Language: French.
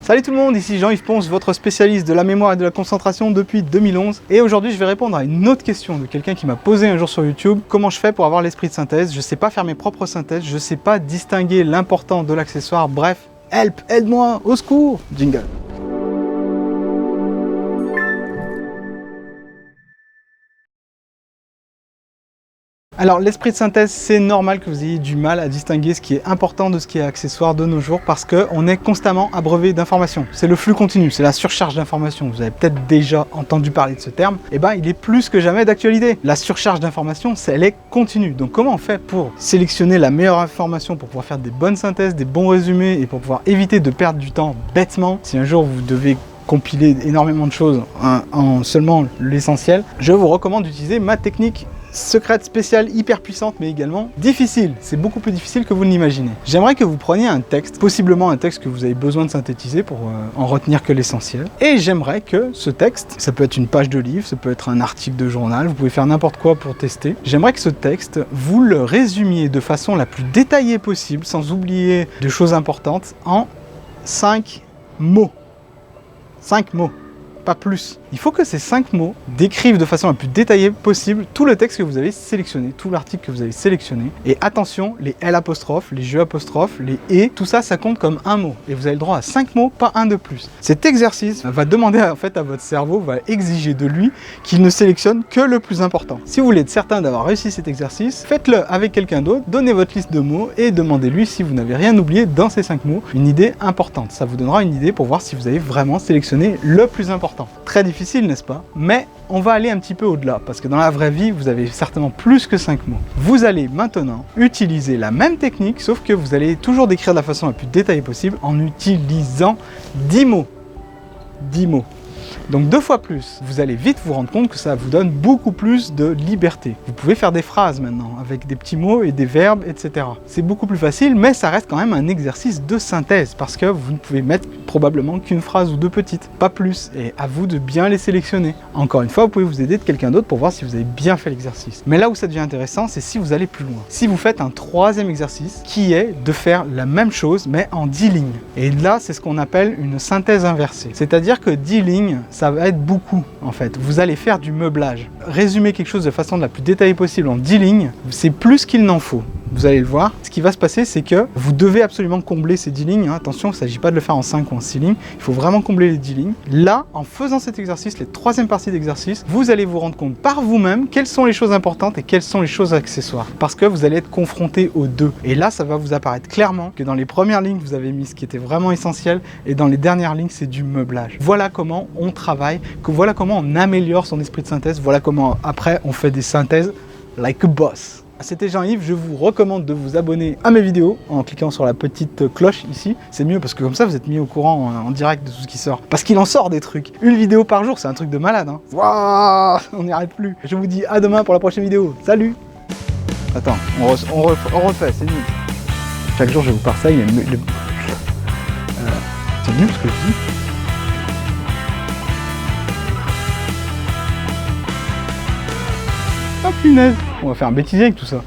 Salut tout le monde, ici Jean-Yves Ponce, votre spécialiste de la mémoire et de la concentration depuis 2011. Et aujourd'hui, je vais répondre à une autre question de quelqu'un qui m'a posé un jour sur YouTube. Comment je fais pour avoir l'esprit de synthèse? Je sais pas faire mes propres synthèses, je sais pas distinguer l'important de l'accessoire. Bref, help, aide-moi, au secours! Jingle. Alors l'esprit de synthèse, c'est normal que vous ayez du mal à distinguer ce qui est important de ce qui est accessoire de nos jours parce qu'on est constamment abreuvé d'informations. C'est le flux continu, c'est la surcharge d'informations. Vous avez peut-être déjà entendu parler de ce terme. Eh bien, il est plus que jamais d'actualité. La surcharge d'informations, elle est continue. Donc comment on fait pour sélectionner la meilleure information, pour pouvoir faire des bonnes synthèses, des bons résumés et pour pouvoir éviter de perdre du temps bêtement si un jour vous devez compiler énormément de choses en seulement l'essentiel, je vous recommande d'utiliser ma technique secrète, spéciale, hyper puissante, mais également difficile. C'est beaucoup plus difficile que vous ne l'imaginez. J'aimerais que vous preniez un texte, possiblement un texte que vous avez besoin de synthétiser pour en retenir que l'essentiel. Et j'aimerais que ce texte, ça peut être une page de livre, ça peut être un article de journal, vous pouvez faire n'importe quoi pour tester. J'aimerais que ce texte, vous le résumiez de façon la plus détaillée possible, sans oublier de choses importantes, en 5 mots. 5 mots. Pas plus. Il faut que ces 5 mots décrivent de façon la plus détaillée possible tout le texte que vous avez sélectionné, tout l'article que vous avez sélectionné. Et attention, les L apostrophes, les je apostrophes, les et, tout ça, ça compte comme un mot. Et vous avez le droit à 5 mots, pas un de plus. Cet exercice va demander en fait à votre cerveau, va exiger de lui qu'il ne sélectionne que le plus important. Si vous voulez être certain d'avoir réussi cet exercice, faites-le avec quelqu'un d'autre, donnez votre liste de mots et demandez-lui si vous n'avez rien oublié dans ces 5 mots. Une idée importante. Ça vous donnera une idée pour voir si vous avez vraiment sélectionné le plus important. Très difficile, n'est-ce pas? Mais on va aller un petit peu au-delà, parce que dans la vraie vie, vous avez certainement plus que 5 mots. Vous allez maintenant utiliser la même technique, sauf que vous allez toujours décrire de la façon la plus détaillée possible en utilisant 10 mots. 10 mots. Donc 2 fois plus. Vous allez vite vous rendre compte que ça vous donne beaucoup plus de liberté. Vous pouvez faire des phrases maintenant, avec des petits mots et des verbes, etc. C'est beaucoup plus facile, mais ça reste quand même un exercice de synthèse, parce que vous ne pouvez mettre probablement qu'une phrase ou 2 petites, pas plus. Et à vous de bien les sélectionner. Encore une fois, vous pouvez vous aider de quelqu'un d'autre pour voir si vous avez bien fait l'exercice. Mais là où ça devient intéressant, c'est si vous allez plus loin. Si vous faites un 3e exercice, qui est de faire la même chose, mais en 10 lignes. Et là, c'est ce qu'on appelle une synthèse inversée. C'est-à-dire que 10 lignes, ça va être beaucoup en fait. Vous allez faire du meublage. Résumer quelque chose de façon la plus détaillée possible en 10 lignes, c'est plus qu'il n'en faut. Vous allez le voir. Ce qui va se passer, c'est que vous devez absolument combler ces 10 lignes. Attention, il ne s'agit pas de le faire en 5 ou en 6 lignes. Il faut vraiment combler les 10 lignes. Là, en faisant cet exercice, les 3e partie d'exercice, vous allez vous rendre compte par vous-même quelles sont les choses importantes et quelles sont les choses accessoires. Parce que vous allez être confronté aux deux. Et là, ça va vous apparaître clairement que dans les premières lignes, vous avez mis ce qui était vraiment essentiel et dans les dernières lignes, c'est du meublage. Voilà comment on travaille, voilà comment on améliore son esprit de synthèse, voilà comment après on fait des synthèses like a boss. C'était Jean-Yves, je vous recommande de vous abonner à mes vidéos en cliquant sur la petite cloche ici. C'est mieux parce que comme ça vous êtes mis au courant en direct de tout ce qui sort. Parce qu'il en sort des trucs. Une vidéo par jour, c'est un truc de malade. Hein. Waouh, on n'y arrive plus. Je vous dis à demain pour la prochaine vidéo. Salut. Attends, on refait, c'est nul. Chaque jour je vous parle ça, il est c'est nul ce que je dis. Ah punaise, on va faire un bêtisier avec tout ça.